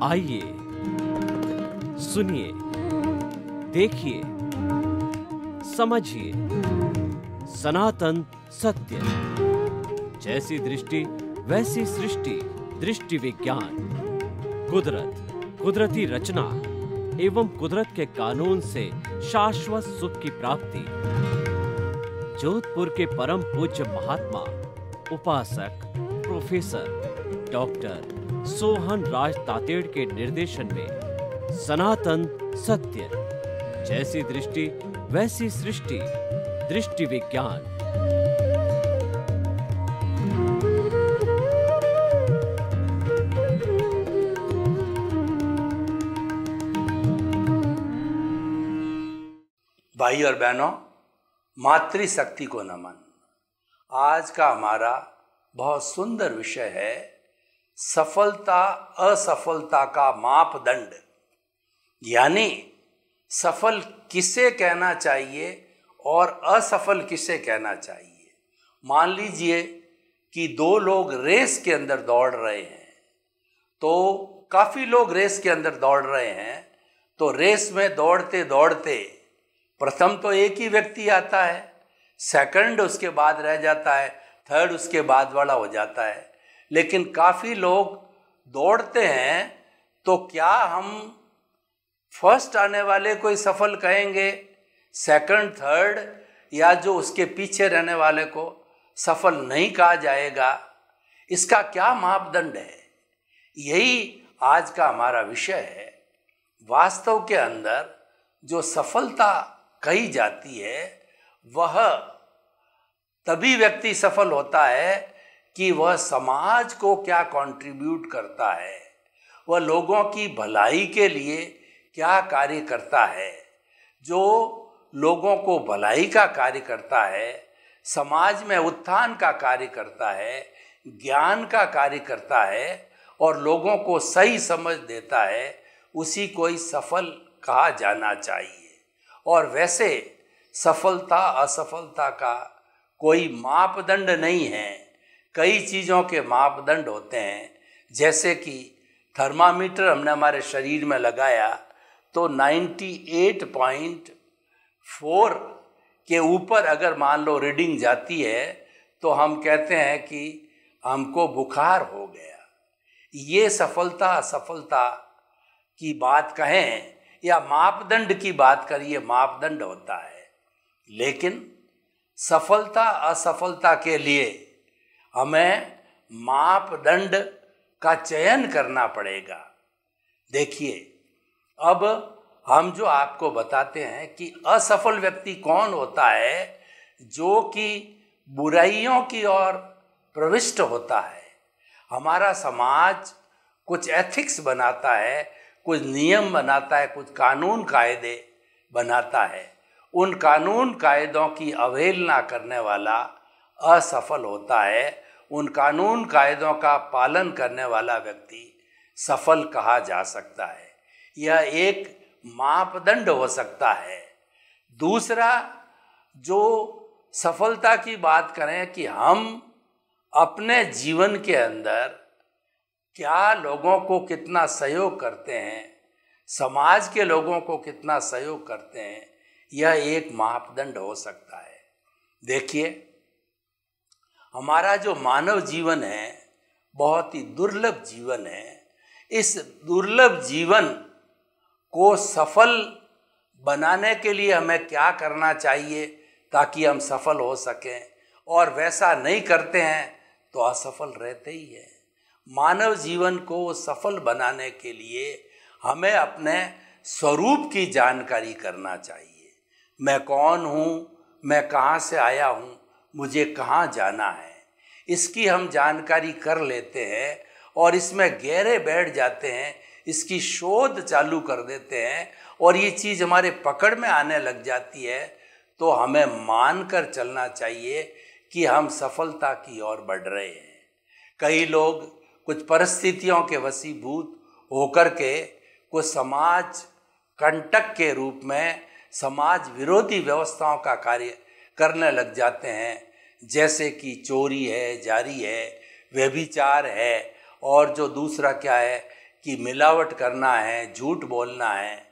आइए, सुनिए, देखिए, समझिए सनातन सत्य। जैसी दृष्टि वैसी सृष्टि, दृष्टि विज्ञान। कुदरत, कुदरती रचना एवं कुदरत के कानून से शाश्वत सुख की प्राप्ति। जोधपुर के परम पूज्य महात्मा उपासक प्रोफेसर डॉक्टर सोहन राज तातेड़ के निर्देशन में सनातन सत्य। जैसी दृष्टि वैसी सृष्टि, दृष्टि विज्ञान। भाई और बहनों, मातृशक्ति को नमन। आज का हमारा बहुत सुंदर विषय है सफलता असफलता का मापदंड। यानी सफल किसे कहना चाहिए और असफल किसे कहना चाहिए। मान लीजिए कि दो लोग रेस के अंदर दौड़ रहे हैं, तो काफ़ी लोग रेस के अंदर दौड़ रहे हैं, तो रेस में दौड़ते दौड़ते प्रथम तो एक ही व्यक्ति आता है, सेकंड उसके बाद रह जाता है, थर्ड उसके बाद वाला हो जाता है। लेकिन काफ़ी लोग दौड़ते हैं, तो क्या हम फर्स्ट आने वाले को ही सफल कहेंगे, सेकंड थर्ड, या जो उसके पीछे रहने वाले को सफल नहीं कहा जाएगा? इसका क्या मापदंड है? यही आज का हमारा विषय है। वास्तव के अंदर जो सफलता कही जाती है वह तभी व्यक्ति सफल होता है कि वह समाज को क्या कंट्रीब्यूट करता है, वह लोगों की भलाई के लिए क्या कार्य करता है। जो लोगों को भलाई का कार्य करता है, समाज में उत्थान का कार्य करता है, ज्ञान का कार्य करता है और लोगों को सही समझ देता है, उसी को ही सफल कहा जाना चाहिए। और वैसे सफलता असफलता का कोई मापदंड नहीं है। कई चीज़ों के मापदंड होते हैं। जैसे कि थर्मामीटर हमने हमारे शरीर में लगाया तो 98.4 के ऊपर अगर मान लो रीडिंग जाती है तो हम कहते हैं कि हमको बुखार हो गया। ये सफलता असफलता की बात कहें या मापदंड की बात करिए, मापदंड होता है। लेकिन सफलता असफलता के लिए हमें मापदंड का चयन करना पड़ेगा। देखिए, अब हम जो आपको बताते हैं कि असफल व्यक्ति कौन होता है, जो कि बुराइयों की ओर प्रविष्ट होता है। हमारा समाज कुछ एथिक्स बनाता है, कुछ नियम बनाता है, कुछ कानून कायदे बनाता है। उन कानून कायदों की अवहेलना करने वाला असफल होता है। उन कानून कायदों का पालन करने वाला व्यक्ति सफल कहा जा सकता है। यह एक मापदंड हो सकता है। दूसरा, जो सफलता की बात करें कि हम अपने जीवन के अंदर क्या लोगों को कितना सहयोग करते हैं, समाज के लोगों को कितना सहयोग करते हैं, यह एक मापदंड हो सकता है। देखिए, हमारा जो मानव जीवन है बहुत ही दुर्लभ जीवन है। इस दुर्लभ जीवन को सफल बनाने के लिए हमें क्या करना चाहिए ताकि हम सफल हो सकें, और वैसा नहीं करते हैं तो असफल रहते ही हैं। मानव जीवन को सफल बनाने के लिए हमें अपने स्वरूप की जानकारी करना चाहिए। मैं कौन हूँ, मैं कहाँ से आया हूँ, मुझे कहाँ जाना है, इसकी हम जानकारी कर लेते हैं और इसमें गहरे बैठ जाते हैं, इसकी शोध चालू कर देते हैं और ये चीज़ हमारे पकड़ में आने लग जाती है, तो हमें मानकर चलना चाहिए कि हम सफलता की ओर बढ़ रहे हैं। कई लोग कुछ परिस्थितियों के वशीभूत होकर के कुछ समाज कंटक के रूप में समाज विरोधी व्यवस्थाओं का कार्य करने लग जाते हैं। जैसे कि चोरी है, जारी है, व्यभिचार है, और जो दूसरा क्या है कि मिलावट करना है, झूठ बोलना है,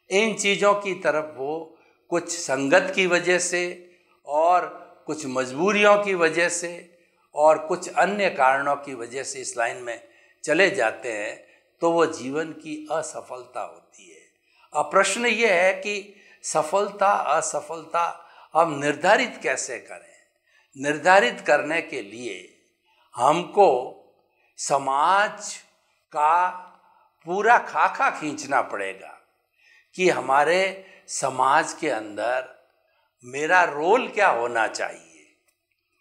इन चीज़ों की तरफ वो कुछ संगत की वजह से और कुछ मजबूरियों की वजह से और कुछ अन्य कारणों की वजह से इस लाइन में चले जाते हैं, तो वो जीवन की असफलता होती है। अब प्रश्न ये है कि सफलता असफलता हम निर्धारित कैसे करें? निर्धारित करने के लिए हमको समाज का पूरा खाका खींचना पड़ेगा कि हमारे समाज के अंदर मेरा रोल क्या होना चाहिए।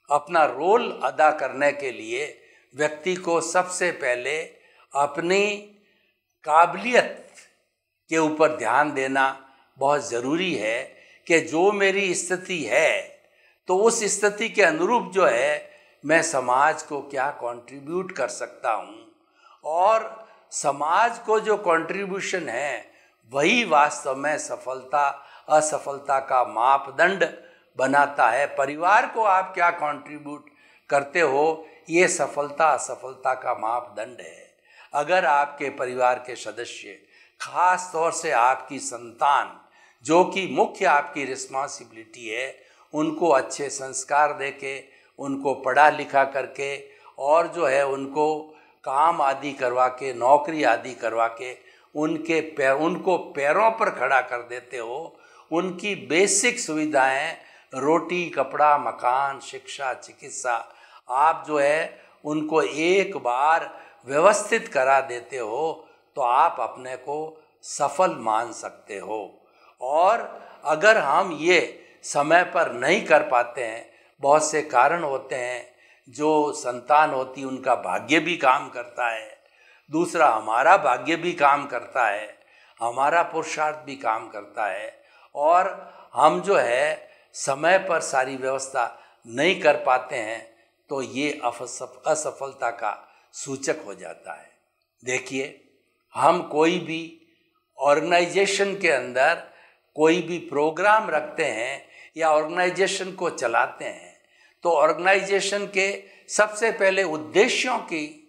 अपना रोल अदा करने के लिए व्यक्ति को सबसे पहले अपनी काबिलियत के ऊपर ध्यान देना बहुत ज़रूरी है कि जो मेरी स्थिति है तो उस स्थिति के अनुरूप जो है मैं समाज को क्या कंट्रीब्यूट कर सकता हूँ, और समाज को जो कंट्रीब्यूशन है वही वास्तव में सफलता असफलता का मापदंड बनाता है। परिवार को आप क्या कंट्रीब्यूट करते हो, ये सफलता असफलता का मापदंड है। अगर आपके परिवार के सदस्य, खास तौर से आपकी संतान, जो कि मुख्य आपकी रिस्पॉन्सिबिलिटी है, उनको अच्छे संस्कार देके, उनको पढ़ा लिखा करके और जो है उनको काम आदि करवा के, नौकरी आदि करवा के उनको पैरों पर खड़ा कर देते हो, उनकी बेसिक सुविधाएं, रोटी, कपड़ा, मकान, शिक्षा, चिकित्सा, आप जो है उनको एक बार व्यवस्थित करा देते हो, तो आप अपने को सफल मान सकते हो। और अगर हम ये समय पर नहीं कर पाते हैं, बहुत से कारण होते हैं, जो संतान होती उनका भाग्य भी काम करता है, दूसरा हमारा भाग्य भी काम करता है, हमारा पुरुषार्थ भी काम करता है, और हम जो है समय पर सारी व्यवस्था नहीं कर पाते हैं, तो ये असफलता का सूचक हो जाता है। देखिए, हम कोई भी ऑर्गेनाइजेशन के अंदर कोई भी प्रोग्राम रखते हैं या ऑर्गेनाइजेशन को चलाते हैं, तो ऑर्गेनाइजेशन के सबसे पहले उद्देश्यों की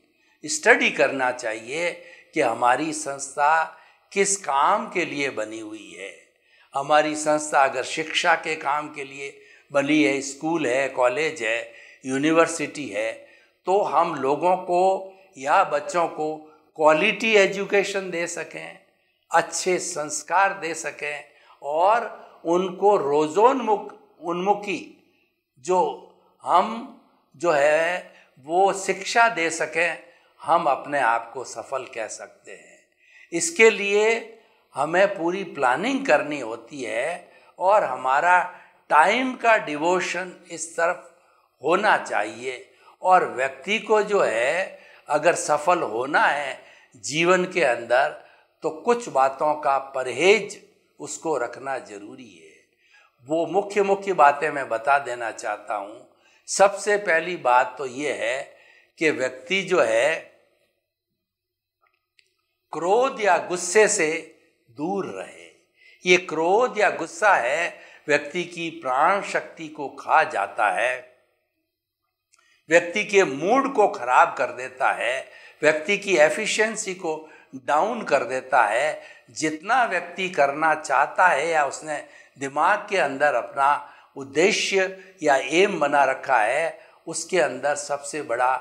स्टडी करना चाहिए कि हमारी संस्था किस काम के लिए बनी हुई है। हमारी संस्था अगर शिक्षा के काम के लिए बनी है, स्कूल है, कॉलेज है, यूनिवर्सिटी है, तो हम लोगों को या बच्चों को क्वालिटी एजुकेशन दे सकें, अच्छे संस्कार दे सकें और उनको रोजोन्मुखी जो हम जो है वो शिक्षा दे सकें, हम अपने आप को सफल कह सकते हैं। इसके लिए हमें पूरी प्लानिंग करनी होती है और हमारा टाइम का डिवोशन इस तरफ होना चाहिए। और व्यक्ति को जो है अगर सफल होना है जीवन के अंदर, तो कुछ बातों का परहेज उसको रखना जरूरी है। वो मुख्य बातें मैं बता देना चाहता हूँ। सबसे पहली बात तो ये है कि व्यक्ति जो है क्रोध या गुस्से से दूर रहे। ये क्रोध या गुस्सा है व्यक्ति की प्राण शक्ति को खा जाता है, व्यक्ति के मूड को खराब कर देता है, व्यक्ति की एफिशिएंसी को डाउन कर देता है। जितना व्यक्ति करना चाहता है या उसने दिमाग के अंदर अपना उद्देश्य या एम बना रखा है, उसके अंदर सबसे बड़ा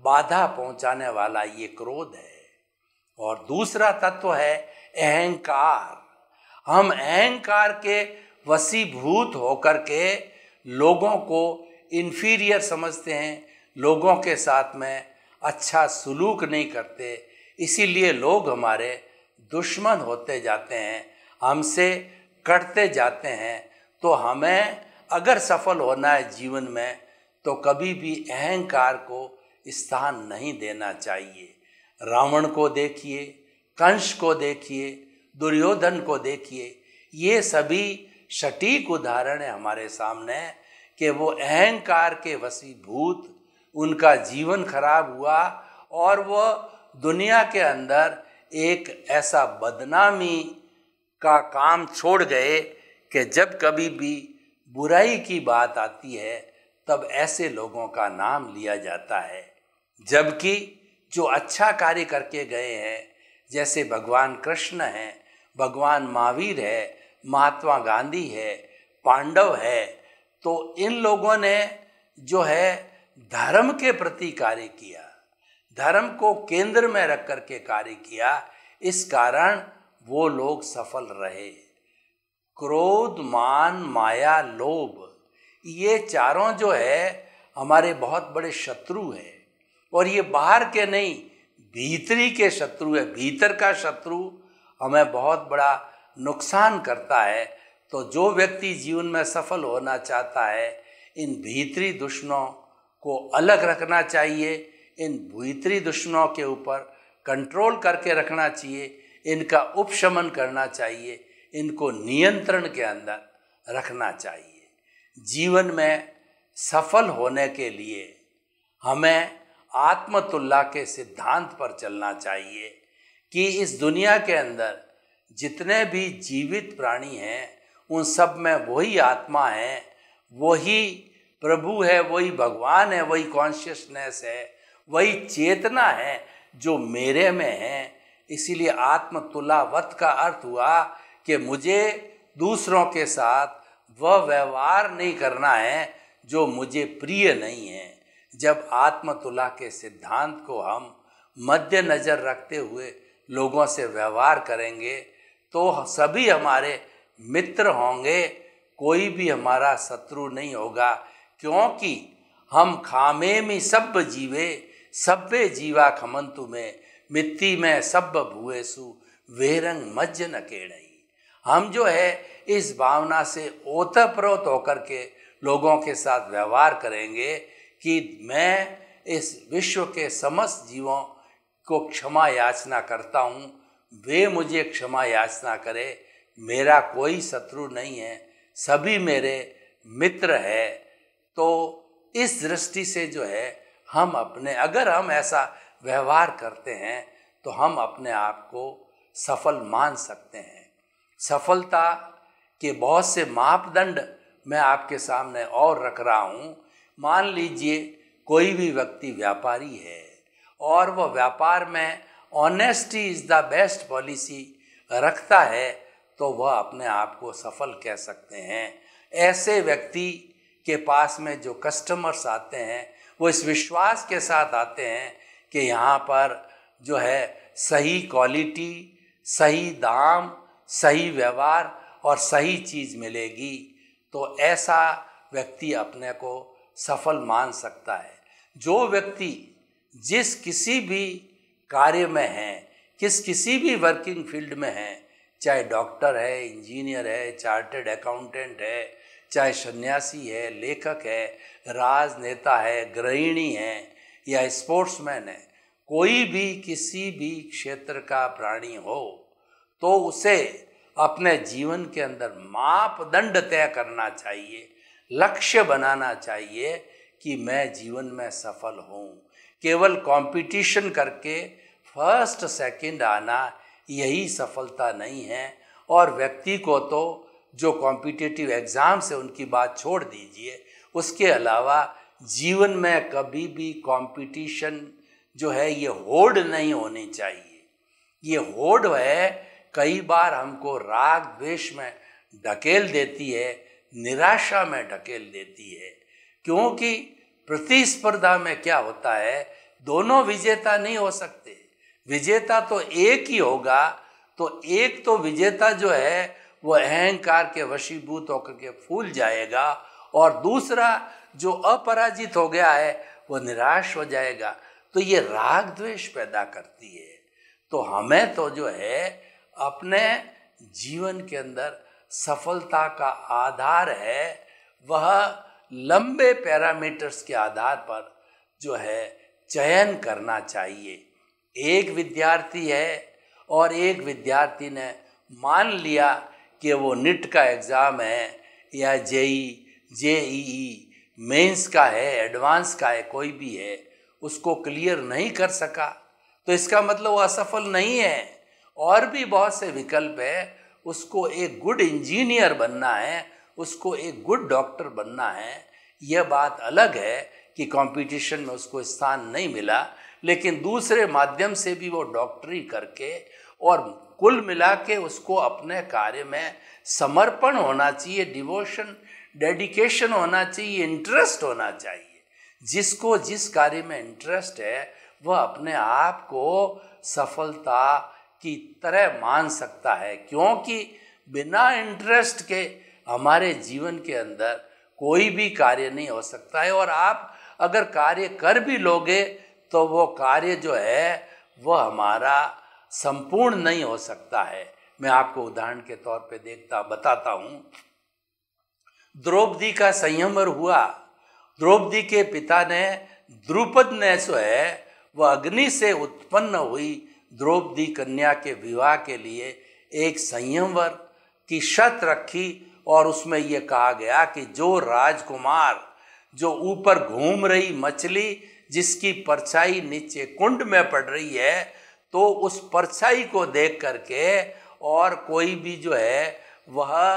बाधा पहुंचाने वाला ये क्रोध है। और दूसरा तत्व है अहंकार। हम अहंकार के वशीभूत होकर के लोगों को इन्फीरियर समझते हैं, लोगों के साथ में अच्छा सलूक नहीं करते, इसीलिए लोग हमारे दुश्मन होते जाते हैं, हमसे कटते जाते हैं। तो हमें अगर सफल होना है जीवन में, तो कभी भी अहंकार को स्थान नहीं देना चाहिए। रावण को देखिए, कंस को देखिए, दुर्योधन को देखिए, ये सभी सटीक उदाहरण है हमारे सामने कि वो अहंकार के वशीभूत, उनका जीवन खराब हुआ और वो दुनिया के अंदर एक ऐसा बदनामी का काम छोड़ गए कि जब कभी भी बुराई की बात आती है तब ऐसे लोगों का नाम लिया जाता है, जबकि जो अच्छा कार्य करके गए हैं, जैसे भगवान कृष्ण हैं, भगवान महावीर है, महात्मा गांधी है, पांडव है, तो इन लोगों ने जो है धर्म के प्रति कार्य किया, धर्म को केंद्र में रख करके कार्य किया, इस कारण वो लोग सफल रहे। क्रोध, मान, माया, लोभ, ये चारों जो है हमारे बहुत बड़े शत्रु हैं, और ये बाहर के नहीं भीतरी के शत्रु है। भीतर का शत्रु हमें बहुत बड़ा नुकसान करता है। तो जो व्यक्ति जीवन में सफल होना चाहता है, इन भीतरी दुश्मनों को अलग रखना चाहिए, इन भीतरी दुश्मनों के ऊपर कंट्रोल करके रखना चाहिए, इनका उपशमन करना चाहिए, इनको नियंत्रण के अंदर रखना चाहिए। जीवन में सफल होने के लिए हमें आत्मतुल्ला के सिद्धांत पर चलना चाहिए कि इस दुनिया के अंदर जितने भी जीवित प्राणी हैं, उन सब में वही आत्मा है, वही प्रभु है, वही भगवान है, वही कॉन्शियसनेस है, वही चेतना है जो मेरे में है। इसीलिए आत्मतुलावत का अर्थ हुआ कि मुझे दूसरों के साथ वह व्यवहार नहीं करना है जो मुझे प्रिय नहीं है। जब आत्मतुला के सिद्धांत को हम मद्देनजर रखते हुए लोगों से व्यवहार करेंगे तो सभी हमारे मित्र होंगे, कोई भी हमारा शत्रु नहीं होगा, क्योंकि हम खामे में सब जीवे सब्बे जीवा खमंतु में मिट्टी में सब भुएसु वेरंग मज्ज न केड़ई। हम जो है इस भावना से ओतप्रोत होकर के लोगों के साथ व्यवहार करेंगे कि मैं इस विश्व के समस्त जीवों को क्षमा याचना करता हूँ, वे मुझे क्षमा याचना करे, मेरा कोई शत्रु नहीं है, सभी मेरे मित्र है। तो इस दृष्टि से जो है हम अपने, अगर हम ऐसा व्यवहार करते हैं तो हम अपने आप को सफल मान सकते हैं। सफलता के बहुत से मापदंड मैं आपके सामने और रख रहा हूँ। मान लीजिए कोई भी व्यक्ति व्यापारी है और वह व्यापार में honesty is the best policy रखता है, तो वह अपने आप को सफल कह सकते हैं। ऐसे व्यक्ति के पास में जो कस्टमर्स आते हैं वो इस विश्वास के साथ आते हैं कि यहाँ पर जो है सही क्वालिटी, सही दाम, सही व्यवहार और सही चीज़ मिलेगी, तो ऐसा व्यक्ति अपने को सफल मान सकता है। जो व्यक्ति जिस किसी भी कार्य में है, किसी भी वर्किंग फील्ड में है, चाहे डॉक्टर है, इंजीनियर है, चार्टर्ड अकाउंटेंट है, चाहे सन्यासी है, लेखक है, राजनेता है, गृहिणी है या स्पोर्ट्समैन है, कोई भी किसी भी क्षेत्र का प्राणी हो, तो उसे अपने जीवन के अंदर मापदंड तय करना चाहिए, लक्ष्य बनाना चाहिए कि मैं जीवन में सफल हूँ। केवल कंपटीशन करके फर्स्ट सेकंड आना यही सफलता नहीं है। और व्यक्ति को तो जो कॉम्पिटिटिव एग्ज़ाम से उनकी बात छोड़ दीजिए, उसके अलावा जीवन में कभी भी कंपटीशन जो है ये होड़ नहीं होनी चाहिए। ये होड़ है कई बार हमको राग द्वेष में ढकेल देती है, निराशा में ढकेल देती है, क्योंकि प्रतिस्पर्धा में क्या होता है, दोनों विजेता नहीं हो सकते। विजेता तो एक ही होगा। तो एक तो विजेता जो है वो अहंकार के वशीभूत होकर के फूल जाएगा, और दूसरा जो अपराजित हो गया है वो निराश हो जाएगा। तो ये राग द्वेष पैदा करती है। तो हमें तो जो है अपने जीवन के अंदर सफलता का आधार है वह लंबे पैरामीटर्स के आधार पर जो है चयन करना चाहिए। एक विद्यार्थी है और एक विद्यार्थी ने मान लिया कि वो नीट का एग्ज़ाम है या जेईई मेंस का है, एडवांस का है, कोई भी है, उसको क्लियर नहीं कर सका, तो इसका मतलब वो असफल नहीं है। और भी बहुत से विकल्प है। उसको एक गुड इंजीनियर बनना है, उसको एक गुड डॉक्टर बनना है। यह बात अलग है कि कंपटीशन में उसको स्थान नहीं मिला, लेकिन दूसरे माध्यम से भी वो डॉक्टरी करके और कुल मिला के उसको अपने कार्य में समर्पण होना चाहिए, डिवोशन, डेडिकेशन होना चाहिए, इंटरेस्ट होना चाहिए। जिसको जिस कार्य में इंटरेस्ट है वह अपने आप को सफलता की तरह मान सकता है, क्योंकि बिना इंटरेस्ट के हमारे जीवन के अंदर कोई भी कार्य नहीं हो सकता है। और आप अगर कार्य कर भी लोगे तो वो कार्य जो है वह हमारा संपूर्ण नहीं हो सकता है। मैं आपको उदाहरण के तौर पे बताता हूँ। द्रौपदी का संयमवर हुआ। द्रौपदी के पिता ने, द्रुपद ने जो है वह अग्नि से उत्पन्न हुई द्रौपदी कन्या के विवाह के लिए एक संयमवर की शर्त रखी और उसमें यह कहा गया कि जो राजकुमार, जो ऊपर घूम रही मछली जिसकी परछाई नीचे कुंड में पड़ रही है, तो उस परछाई को देख करके और कोई भी जो है वह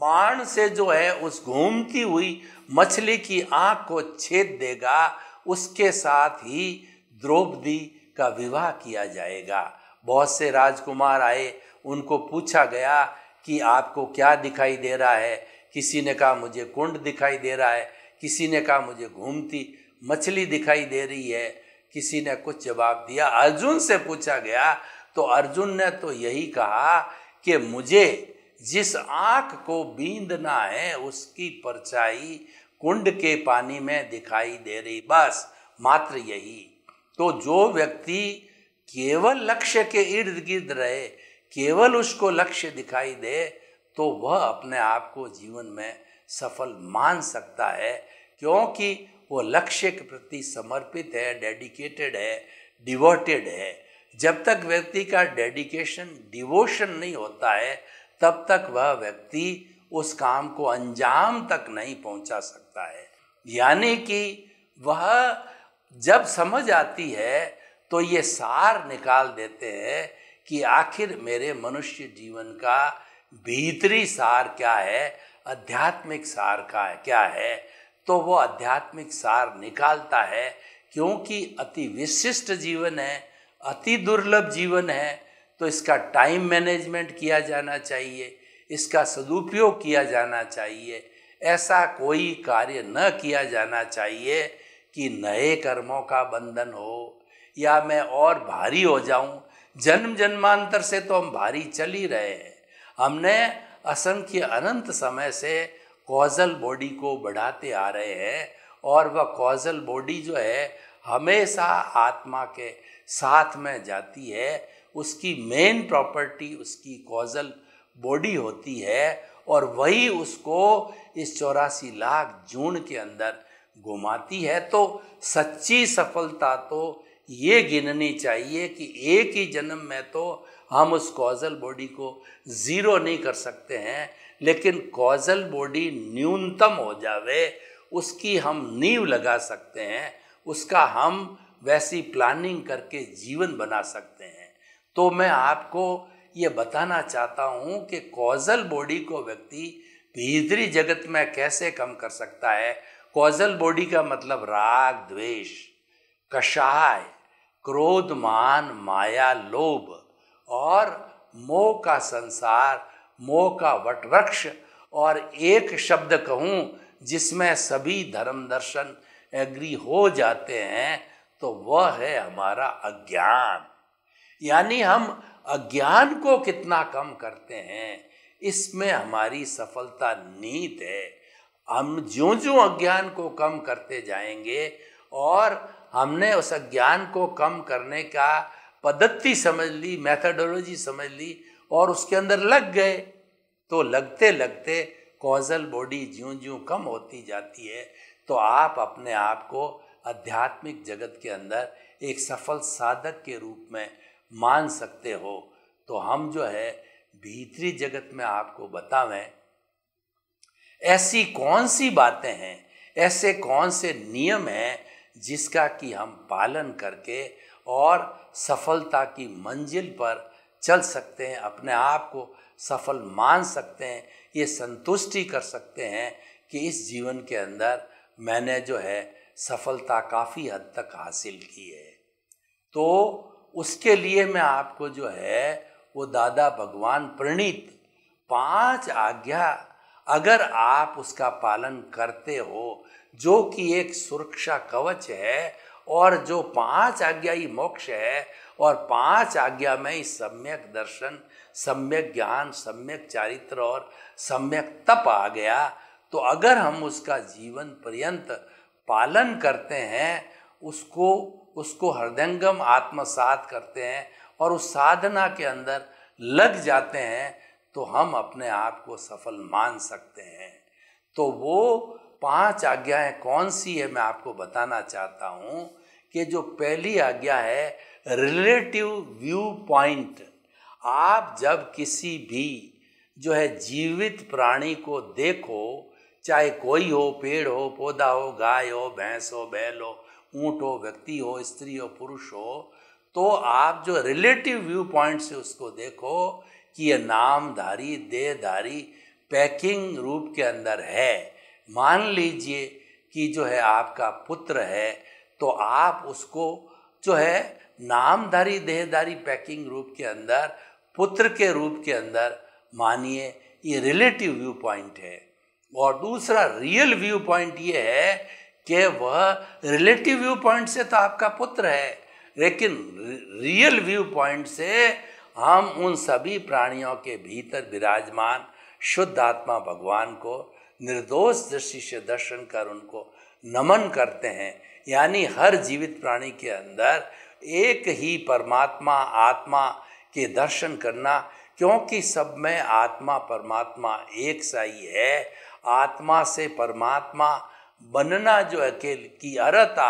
बाण से जो है उस घूमती हुई मछली की आंख को छेद देगा, उसके साथ ही द्रौपदी का विवाह किया जाएगा। बहुत से राजकुमार आए, उनको पूछा गया कि आपको क्या दिखाई दे रहा है। किसी ने कहा मुझे कुंड दिखाई दे रहा है, किसी ने कहा मुझे घूमती मछली दिखाई दे रही है, किसी ने कुछ जवाब दिया। अर्जुन से पूछा गया तो अर्जुन ने तो यही कहा कि मुझे जिस आँख को बींदना है उसकी परछाई कुंड के पानी में दिखाई दे रही, बस मात्र यही। तो जो व्यक्ति केवल लक्ष्य के इर्द गिर्द रहे, केवल उसको लक्ष्य दिखाई दे, तो वह अपने आप को जीवन में सफल मान सकता है, क्योंकि वो लक्ष्य के प्रति समर्पित है, डेडिकेटेड है, डिवोटेड है। जब तक व्यक्ति का डेडिकेशन, डिवोशन नहीं होता है, तब तक वह व्यक्ति उस काम को अंजाम तक नहीं पहुंचा सकता है। यानी कि वह जब समझ आती है तो ये सार निकाल देते हैं कि आखिर मेरे मनुष्य जीवन का भीतरी सार क्या है, आध्यात्मिक सार का क्या है। तो वो आध्यात्मिक सार निकालता है, क्योंकि अति विशिष्ट जीवन है, अति दुर्लभ जीवन है, तो इसका टाइम मैनेजमेंट किया जाना चाहिए, इसका सदुपयोग किया जाना चाहिए। ऐसा कोई कार्य न किया जाना चाहिए कि नए कर्मों का बंधन हो या मैं और भारी हो जाऊं। जन्म जन्मांतर से तो हम भारी चल ही रहे हैं। हमने असंख्य अनंत समय से कॉजल बॉडी को बढ़ाते आ रहे हैं और वह कॉजल बॉडी जो है हमेशा आत्मा के साथ में जाती है। उसकी मेन प्रॉपर्टी उसकी कॉजल बॉडी होती है और वही उसको इस 84 लाख जून के अंदर घुमाती है। तो सच्ची सफलता तो ये गिननी चाहिए कि एक ही जन्म में तो हम उस कॉजल बॉडी को ज़ीरो नहीं कर सकते हैं, लेकिन कॉजल बॉडी न्यूनतम हो जावे, उसकी हम नींव लगा सकते हैं, उसका हम वैसी प्लानिंग करके जीवन बना सकते हैं। तो मैं आपको ये बताना चाहता हूँ कि कॉजल बॉडी को व्यक्ति भीतरी जगत में कैसे कम कर सकता है। कॉजल बॉडी का मतलब राग, द्वेष, कषाय, क्रोध, मान, माया, लोभ और मोह का संसार, मोह का वटवृक्ष। और एक शब्द कहूँ जिसमें सभी धर्म दर्शन एग्री हो जाते हैं, तो वह है हमारा अज्ञान। यानी हम अज्ञान को कितना कम करते हैं, इसमें हमारी सफलता नीत है। हम ज्यों-ज्यों अज्ञान को कम करते जाएंगे और हमने उस अज्ञान को कम करने का पद्धति समझ ली, मेथडोलॉजी समझ ली और उसके अंदर लग गए, तो लगते लगते कॉजल बॉडी ज्यों-ज्यों कम होती जाती है, तो आप अपने आप को आध्यात्मिक जगत के अंदर एक सफल साधक के रूप में मान सकते हो। तो हम जो है भीतरी जगत में आपको बतावें ऐसी कौन सी बातें हैं, ऐसे कौन से नियम हैं जिसका कि हम पालन करके और सफलता की मंजिल पर चल सकते हैं, अपने आप को सफल मान सकते हैं, ये संतुष्टि कर सकते हैं कि इस जीवन के अंदर मैंने जो है सफलता काफ़ी हद तक हासिल की है। तो उसके लिए मैं आपको जो है वो दादा भगवान प्रणीत 5 आज्ञा अगर आप उसका पालन करते हो, जो कि एक सुरक्षा कवच है, और जो 5 आज्ञा ही मोक्ष है, और 5 आज्ञा में ही सम्यक दर्शन, सम्यक ज्ञान, सम्यक चारित्र और सम्यक तप आ गया, तो अगर हम उसका जीवन पर्यंत पालन करते हैं, उसको हृदयंगम आत्मसात करते हैं और उस साधना के अंदर लग जाते हैं, तो हम अपने आप को सफल मान सकते हैं। तो वो 5 आज्ञाएं कौन सी है मैं आपको बताना चाहता हूँ कि जो पहली आज्ञा है रिलेटिव व्यू पॉइंट। आप जब किसी भी जो है जीवित प्राणी को देखो, चाहे कोई हो, पेड़ हो, पौधा हो, गाय हो, भैंस हो, बैल हो, ऊंट हो, व्यक्ति हो, स्त्री हो, पुरुष हो, तो आप जो रिलेटिव व्यू पॉइंट से उसको देखो कि ये नामधारी, देहधारी, पैकिंग रूप के अंदर है। मान लीजिए कि जो है आपका पुत्र है, तो आप उसको जो है नामधारी, देहधारी, पैकिंग रूप के अंदर, पुत्र के रूप के अंदर मानिए। ये रिलेटिव व्यू पॉइंट है। और दूसरा रियल व्यू पॉइंट ये है कि वह रिलेटिव व्यू पॉइंट से तो आपका पुत्र है, लेकिन रियल व्यू पॉइंट से हम उन सभी प्राणियों के भीतर विराजमान शुद्ध आत्मा भगवान को निर्दोष दृष्टि से दर्शन कर उनको नमन करते हैं। यानी हर जीवित प्राणी के अंदर एक ही परमात्मा आत्मा के दर्शन करना, क्योंकि सब में आत्मा परमात्मा एक सा ही है। आत्मा से परमात्मा बनना जो अकेले की अर्हता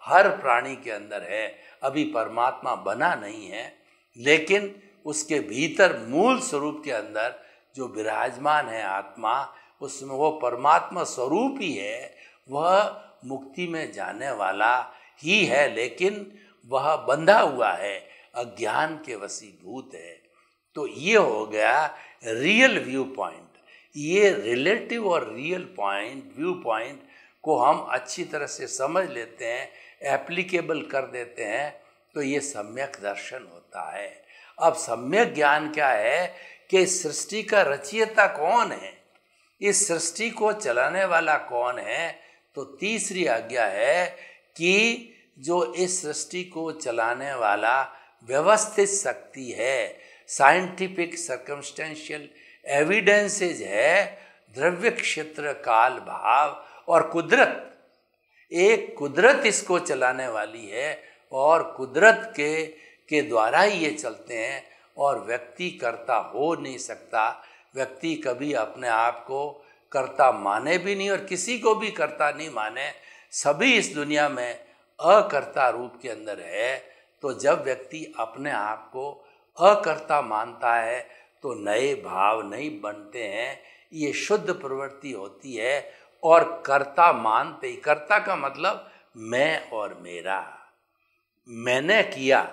हर प्राणी के अंदर है। अभी परमात्मा बना नहीं है, लेकिन उसके भीतर मूल स्वरूप के अंदर जो विराजमान है आत्मा, उसमें वो परमात्मा स्वरूप ही है। वह मुक्ति में जाने वाला ही है, लेकिन वह बंधा हुआ है, अज्ञान के वशीभूत है। तो ये हो गया रियल व्यू पॉइंट। ये रिलेटिव और रियल पॉइंट, व्यू पॉइंट को हम अच्छी तरह से समझ लेते हैं, एप्लीकेबल कर देते हैं, तो ये सम्यक दर्शन होता है। अब सम्यक ज्ञान क्या है कि सृष्टि का रचयिता कौन है, इस सृष्टि को चलाने वाला कौन है। तो तीसरी आज्ञा है कि जो इस सृष्टि को चलाने वाला व्यवस्थित शक्ति है, साइंटिफिक सर्कमस्टेंशियल एविडेंसेज है, द्रव्य क्षेत्र काल भाव और कुदरत, एक कुदरत इसको चलाने वाली है, और कुदरत के द्वारा ही ये चलते हैं। और व्यक्ति कर्ता हो नहीं सकता, व्यक्ति कभी अपने आप को कर्ता माने भी नहीं और किसी को भी कर्ता नहीं माने, सभी इस दुनिया में अकर्ता रूप के अंदर है। तो जब व्यक्ति अपने आप को अकर्ता मानता है तो नए भाव नहीं बनते हैं, ये शुद्ध प्रवृत्ति होती है। और कर्ता मानते ही, कर्ता का मतलब मैं और मेरा, मैंने किया,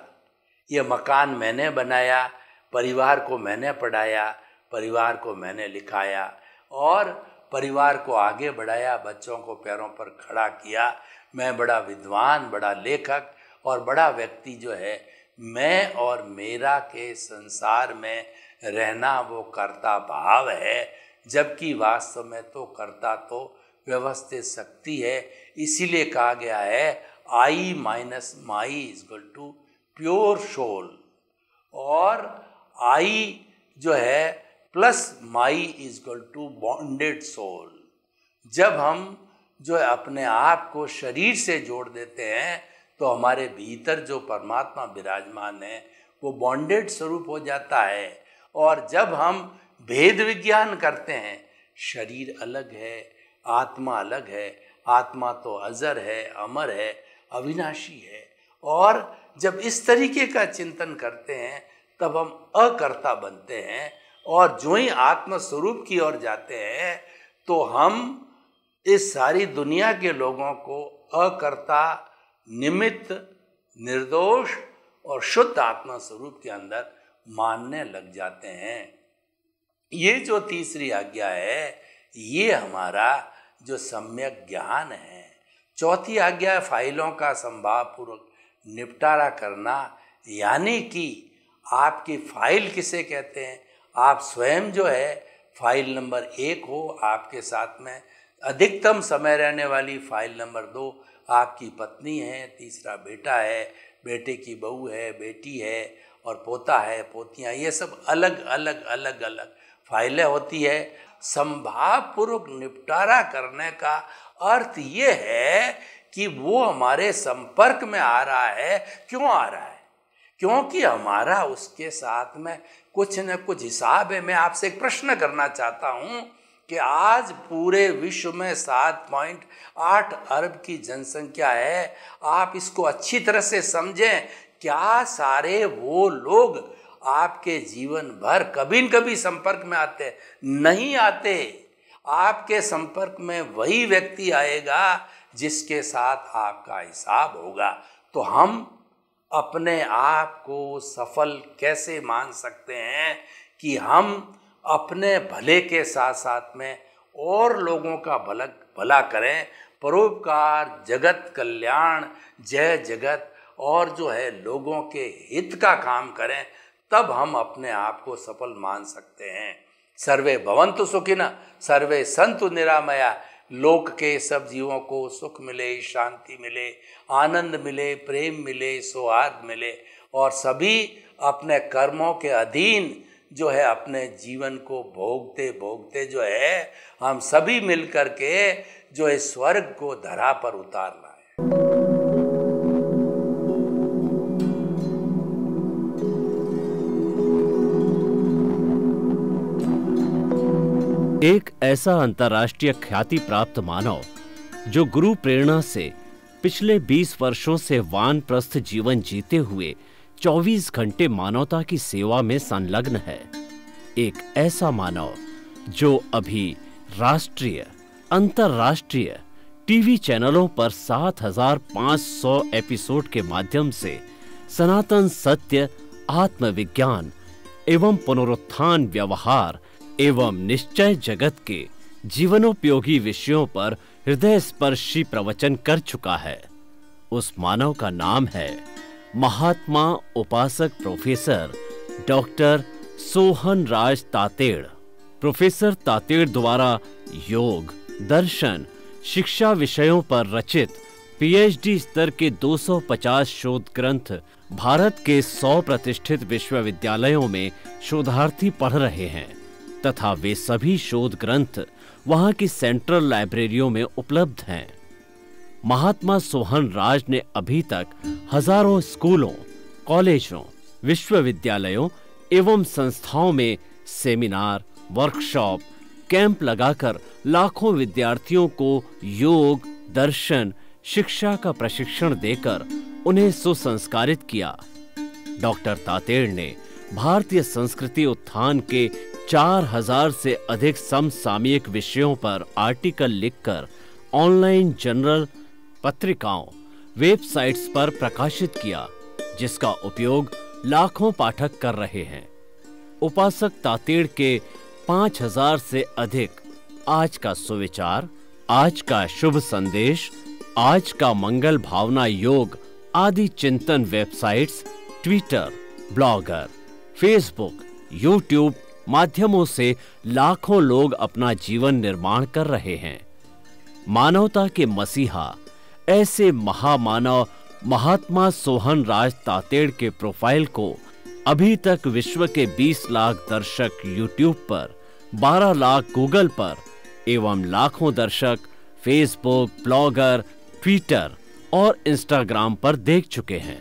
ये मकान मैंने बनाया, परिवार को मैंने पढ़ाया, परिवार को मैंने लिखाया और परिवार को आगे बढ़ाया, बच्चों को पैरों पर खड़ा किया। मैं बड़ा विद्वान, बड़ा लेखक और बड़ा व्यक्ति जो है, मैं और मेरा के संसार में रहना वो कर्ता भाव है, जबकि वास्तव में तो कर्ता तो व्यवस्थित शक्ति है। इसीलिए कहा गया है I minus my is equal to pure soul, और आई जो है plus my is equal to bonded soul. जब हम जो है अपने आप को शरीर से जोड़ देते हैं तो हमारे भीतर जो परमात्मा विराजमान है वो बॉन्डेड स्वरूप हो जाता है। और जब हम भेद विज्ञान करते हैं, शरीर अलग है, आत्मा अलग है, आत्मा तो अजर है, अमर है, अविनाशी है, और जब इस तरीके का चिंतन करते हैं तब हम अकर्ता बनते हैं। और जो ही आत्म स्वरूप की ओर जाते हैं तो हम इस सारी दुनिया के लोगों को अकर्ता, निमित्त, निर्दोष और शुद्ध आत्मा स्वरूप के अंदर मानने लग जाते हैं। ये जो तीसरी आज्ञा है, ये हमारा जो सम्यक ज्ञान है। चौथी आज्ञा है फाइलों का संभाव पूर्वक निपटारा करना, यानी कि आपकी फाइल किसे कहते हैं, आप स्वयं जो है फाइल नंबर 1 हो, आपके साथ में अधिकतम समय रहने वाली फाइल नंबर 2 आपकी पत्नी है, तीसरा बेटा है, बेटे की बहू है, बेटी है और पोता है, पोतियाँ, ये सब अलग अलग फाइलें होती है। संभावपूर्वक निपटारा करने का अर्थ ये है कि वो हमारे संपर्क में आ रहा है। क्यों आ रहा है? क्योंकि हमारा उसके साथ में कुछ न कुछ हिसाब है। मैं आपसे एक प्रश्न करना चाहता हूँ कि आज पूरे विश्व में 7.8 अरब की जनसंख्या है। आप इसको अच्छी तरह से समझें। क्या सारे वो लोग आपके जीवन भर कभी न कभी संपर्क में आते? नहीं आते। आपके संपर्क में वही व्यक्ति आएगा जिसके साथ आपका हिसाब होगा। तो हम अपने आप को सफल कैसे मान सकते हैं कि हम अपने भले के साथ साथ में और लोगों का भला करें, परोपकार, जगत कल्याण, जय जगत और जो है लोगों के हित का काम करें, तब हम अपने आप को सफल मान सकते हैं। सर्वे भवन्तु सुखिनः, सर्वे सन्तु निरामया। लोक के सब जीवों को सुख मिले, शांति मिले, आनंद मिले, प्रेम मिले, सौहार्द मिले और सभी अपने कर्मों के अधीन जो है अपने जीवन को भोगते भोगते जो है हम सभी मिल कर के जो है स्वर्ग को धरा पर उतारना है। एक ऐसा अंतर्राष्ट्रीय ख्याति प्राप्त मानव जो गुरु प्रेरणा से पिछले 20 वर्षों से वानप्रस्थ जीवन जीते हुए 24 घंटे मानवता की सेवा में संलग्न है। एक ऐसा मानव जो अभी राष्ट्रीय, अंतर्राष्ट्रीय टीवी चैनलों पर 7,500 एपिसोड के माध्यम से सनातन सत्य, आत्मविज्ञान एवं पुनरुत्थान, व्यवहार एवं निश्चय जगत के जीवनोपयोगी विषयों पर हृदय स्पर्शी प्रवचन कर चुका है। उस मानव का नाम है महात्मा उपासक प्रोफेसर डॉक्टर सोहन राज तातेड़। प्रोफेसर तातेड़ द्वारा योग, दर्शन, शिक्षा विषयों पर रचित पीएचडी स्तर के 250 शोध ग्रंथ भारत के 100 प्रतिष्ठित विश्वविद्यालयों में शोधार्थी पढ़ रहे हैं तथा वे सभी शोध ग्रंथ वहां की सेंट्रल लाइब्रेरियों में उपलब्ध हैं। महात्मा सोहन राज ने अभी तक हजारों स्कूलों, कॉलेजों, विश्वविद्यालयों एवं संस्थाओं में सेमिनार, वर्कशॉप, कैंप लगाकर लाखों विद्यार्थियों को योग, दर्शन, शिक्षा का प्रशिक्षण देकर उन्हें सुसंस्कारित किया। डॉक्टर तातेड़ ने भारतीय संस्कृति उत्थान के 4000 से अधिक समसामयिक विषयों पर आर्टिकल लिखकर ऑनलाइन जर्नल, पत्रिकाओं, वेबसाइट्स पर प्रकाशित किया, जिसका उपयोग लाखों पाठक कर रहे हैं। उपासक तातेड़ के 5000 से अधिक आज का सुविचार, आज का शुभ संदेश, आज का मंगल भावना योग आदि चिंतन websites, Twitter, blogger, Facebook, YouTube माध्यमों से लाखों लोग अपना जीवन निर्माण कर रहे हैं। मानवता के मसीहा ऐसे महामानव महात्मा सोहन राज तातेड़ के प्रोफाइल को अभी तक विश्व के 20 लाख दर्शक यूट्यूब पर, 12 लाख गूगल पर एवं लाखों दर्शक फेसबुक, ब्लॉगर, ट्विटर और इंस्टाग्राम पर देख चुके हैं।